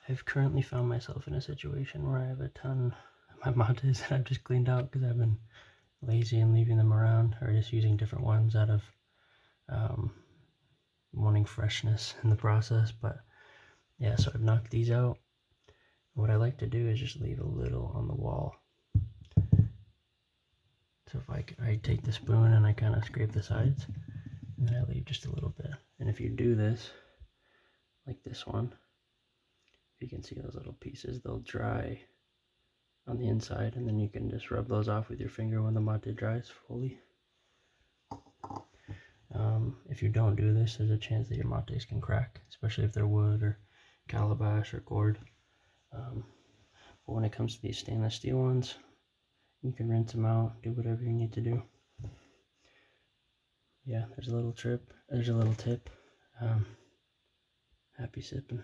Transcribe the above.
I've currently found myself in a situation where I have a ton of my mates that I've just cleaned out because I've been lazy and leaving them around, or just using different ones out of um, wanting freshness in the process. But yeah, so I've knocked these out. What I like to do is just leave a little on the wall. So if I take the spoon and I kind of scrape the sides, and then I leave just a little bit. And if you do this, like this one, you can see those little pieces, they'll dry on the inside, and then you can just rub those off with your finger when the mate dries fully. If you don't do this, there's a chance that your mates can crack, especially if they're wood or calabash or gourd. But when it comes to these stainless steel ones, you can rinse them out, do whatever you need to do. Yeah, there's a little tip. Happy sipping.